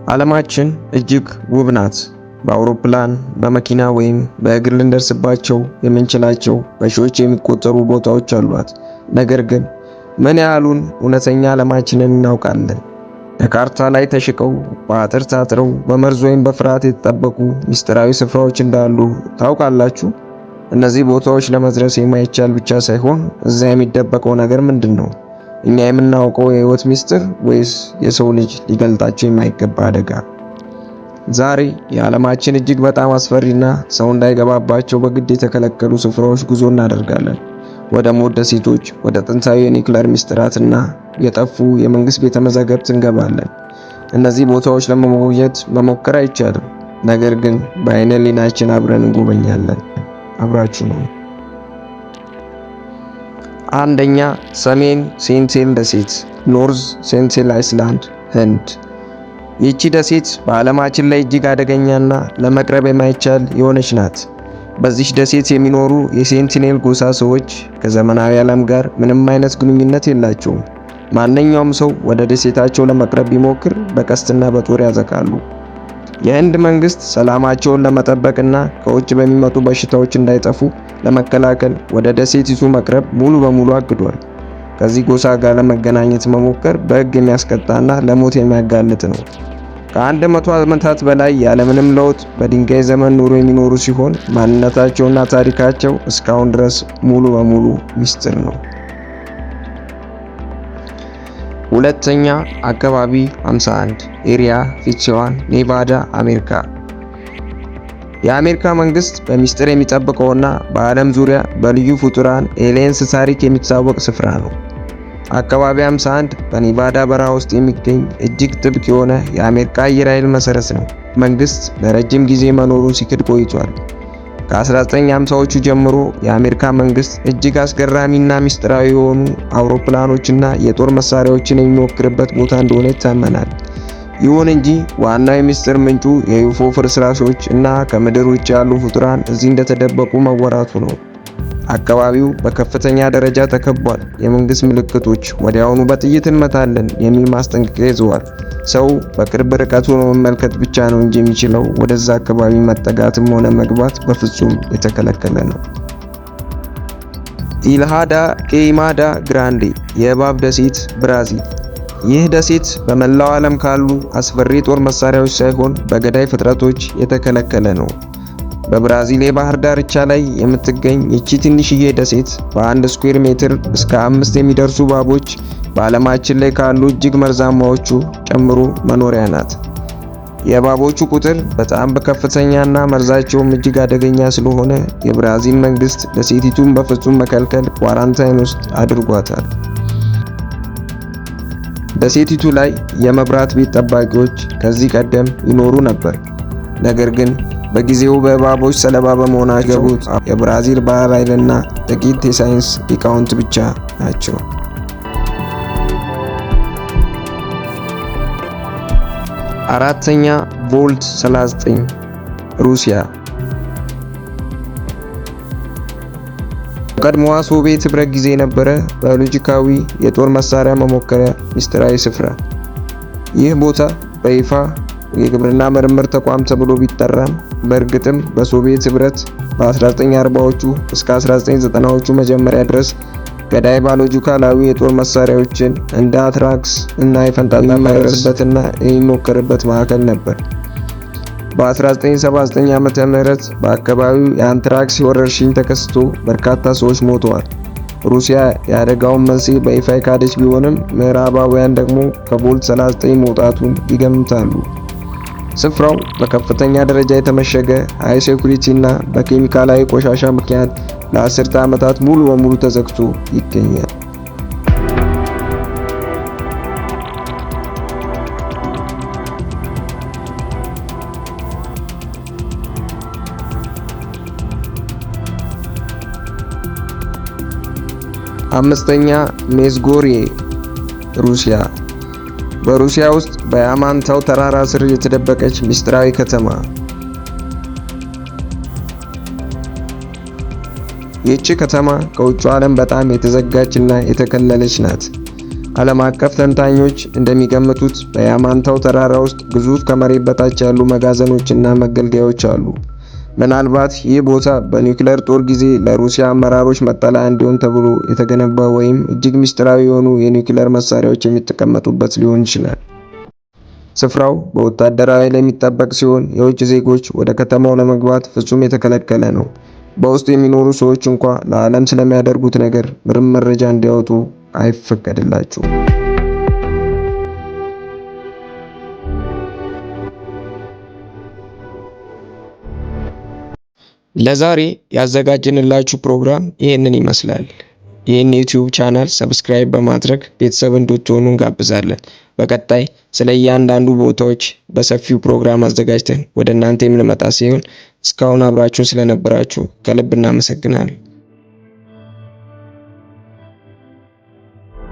ዓለማችን እጅግ ውብ ናት። በአውሮፕላን፣ በመኪና ወይም በእግር ልንደርስባቸው የምንችላቸው በሺዎች የሚቆጠሩ ቦታዎች አሏት። ነገር ግን ምን ያህሉን እውነተኛ ዓለማችንን እናውቃለን? በካርታ ላይ ተሽቀው፣ በአጥር ታጥረው፣ በመርዝ ወይም በፍርሃት የተጠበቁ ምስጢራዊ ስፍራዎች እንዳሉ ታውቃላችሁ? እነዚህ ቦታዎች ለመድረስ የማይቻል ብቻ ሳይሆን እዚያ የሚደበቀው ነገር ምንድን ነው? እኛ የምናውቀው የህይወት ምስጢር ወይስ የሰው ልጅ ሊገልጣቸው የማይገባ አደጋ? ዛሬ የዓለማችን እጅግ በጣም አስፈሪና ሰው እንዳይገባባቸው በግድ የተከለከሉ ስፍራዎች ጉዞ እናደርጋለን። ወደ ሞት ደሴቶች፣ ወደ ጥንታዊ የኒውክሌር ምስጢራትና የጠፉ የመንግስት ቤተ መዛግብት እንገባለን። እነዚህ ቦታዎች ለመጎብኘት መሞከር አይቻልም፣ ነገር ግን በዓይነ ህሊናችን አብረን እንጎበኛለን። አብራችሁ ነው። አንደኛ፣ ሰሜን ሴንቲል ደሴት ኖርዝ ሴንቲል አይስላንድ፣ ህንድ። ይህቺ ደሴት በዓለማችን ላይ እጅግ አደገኛና ለመቅረብ የማይቻል የሆነች ናት። በዚህ ደሴት የሚኖሩ የሴንቲኔል ጎሳ ሰዎች ከዘመናዊ ዓለም ጋር ምንም አይነት ግንኙነት የላቸውም። ማንኛውም ሰው ወደ ደሴታቸው ለመቅረብ ቢሞክር በቀስትና በጦር ያጠቃሉ። የህንድ መንግስት ሰላማቸውን ለመጠበቅና ከውጭ በሚመጡ በሽታዎች እንዳይጠፉ ለመከላከል ወደ ደሴቲቱ መቅረብ ሙሉ በሙሉ አግዷል። ከዚህ ጎሳ ጋር ለመገናኘት መሞከር በሕግ የሚያስቀጣና ለሞት የሚያጋልጥ ነው። ከ100 ዓመታት በላይ ያለምንም ለውጥ በድንጋይ ዘመን ኑሮ የሚኖሩ ሲሆን ማንነታቸውና ታሪካቸው እስካሁን ድረስ ሙሉ በሙሉ ሚስጥር ነው። ሁለተኛ፣ አካባቢ 51 ኤሪያ 51 ኔቫዳ፣ አሜሪካ። የአሜሪካ መንግስት በሚስጥር የሚጠብቀውና በዓለም ዙሪያ በልዩ ፍጡራን ኤሊየንስ ታሪክ የሚታወቅ ስፍራ ነው። አካባቢ 51 በኔቫዳ በረሃ ውስጥ የሚገኝ እጅግ ጥብቅ የሆነ የአሜሪካ አየር ኃይል መሰረት ነው። መንግስት ለረጅም ጊዜ መኖሩን ሲክድ ቆይቷል። ከ1950ዎቹ ጀምሮ የአሜሪካ መንግስት እጅግ አስገራሚና ሚስጥራዊ የሆኑ አውሮፕላኖችና የጦር መሳሪያዎችን የሚሞክርበት ቦታ እንደሆነ ይታመናል። ይሁን እንጂ ዋናው የሚስጥር ምንጩ የዩፎ ፍርስራሾች እና ከምድር ውጭ ያሉ ፍጡራን እዚህ እንደተደበቁ መወራቱ ነው። አካባቢው በከፍተኛ ደረጃ ተከቧል። የመንግስት ምልክቶች ወዲያውኑ በጥይት እንመታለን የሚል ማስጠንቀቂያ ይዘዋል። ሰው በቅርብ ርቀት ሆኖ መመልከት ብቻ ነው እንጂ የሚችለው ወደዛ አካባቢ መጠጋትም ሆነ መግባት በፍጹም የተከለከለ ነው። ኢልሃዳ ኬይማዳ ግራንዴ የእባብ ደሴት ብራዚል። ይህ ደሴት በመላው ዓለም ካሉ አስፈሪ ጦር መሳሪያዎች ሳይሆን በገዳይ ፍጥረቶች የተከለከለ ነው። በብራዚል የባህር ዳርቻ ላይ የምትገኝ ይቺ ትንሽዬ ደሴት በአንድ ስኩዌር ሜትር እስከ 5 የሚደርሱ እባቦች በዓለማችን ላይ ካሉ እጅግ መርዛማዎቹ ጨምሮ መኖሪያ ናት። የእባቦቹ ቁጥር በጣም በከፍተኛና መርዛቸውም እጅግ አደገኛ ስለሆነ የብራዚል መንግስት ደሴቲቱን በፍጹም መከልከል ኳራንታይን ውስጥ አድርጓታል። ደሴቲቱ ላይ የመብራት ቤት ጠባቂዎች ከዚህ ቀደም ይኖሩ ነበር፣ ነገር ግን በጊዜው በእባቦች ሰለባ በመሆናቸው የብራዚል ባህር ኃይልና ጥቂት የሳይንስ ሊቃውንት ብቻ ናቸው። አራተኛ፣ ቮልት 39 ሩሲያ። በቀድሞዋ ሶቪየት ህብረት ጊዜ የነበረ ባዮሎጂካዊ የጦር መሳሪያ መሞከሪያ ሚስጥራዊ ስፍራ። ይህ ቦታ በይፋ የግብርና ምርምር ተቋም ተብሎ ቢጠራም በእርግጥም በሶቪየት ህብረት በ1940ዎቹ እስከ 1990ዎቹ መጀመሪያ ድረስ ገዳይ ባዮሎጂካላዊ የጦር መሳሪያዎችን እንደ አትራክስ እና የፈንጣጣ የሚመረትበትና የሚሞከርበት ማዕከል ነበር። በ1979 ዓመተ ምህረት በአካባቢው የአንትራክስ ወረርሽኝ ተከስቶ በርካታ ሰዎች ሞተዋል። ሩሲያ የአደጋውን መንስኤ በይፋ የካደች ቢሆንም ምዕራባውያን ደግሞ ከቮልት 39 መውጣቱን ይገምታሉ። ስፍራው በከፍተኛ ደረጃ የተመሸገ ሃይ ሴኩሪቲ እና በኬሚካላዊ ቆሻሻ ምክንያት ለ10 ዓመታት ሙሉ በሙሉ ተዘግቶ ይገኛል። አምስተኛ፣ ሜዝጎሪዬ ሩሲያ። በሩሲያ ውስጥ በያማንታው ተራራ ስር የተደበቀች ሚስጥራዊ ከተማ። ይህች ከተማ ከውጭው ዓለም በጣም የተዘጋችና የተከለለች ናት። ዓለም አቀፍ ተንታኞች እንደሚገምቱት በያማንታው ተራራ ውስጥ ግዙፍ ከመሬት በታች ያሉ መጋዘኖችና መገልገያዎች አሉ። ምናልባት ይህ ቦታ በኒውክሌር ጦር ጊዜ ለሩሲያ አመራሮች መጠለያ እንዲሆን ተብሎ የተገነባ ወይም እጅግ ምስጢራዊ የሆኑ የኒውክሌር መሳሪያዎች የሚቀመጡበት ሊሆን ይችላል። ስፍራው በወታደራዊ ኃይል የሚጠበቅ ሲሆን የውጭ ዜጎች ወደ ከተማው ለመግባት ፍጹም የተከለከለ ነው። በውስጡ የሚኖሩ ሰዎች እንኳ ለዓለም ስለሚያደርጉት ነገር ምንም መረጃ እንዲያወጡ አይፈቀድላቸውም። ለዛሬ ያዘጋጀንላችሁ ፕሮግራም ይህንን ይመስላል። ይህን ዩቲዩብ ቻናል ሰብስክራይብ በማድረግ ቤተሰብ እንድትሆኑ እንጋብዛለን። በቀጣይ ስለ እያንዳንዱ ቦታዎች በሰፊው ፕሮግራም አዘጋጅተን ወደ እናንተ የምንመጣ ሲሆን እስካሁን አብራችሁን ስለነበራችሁ ከልብ እናመሰግናለን።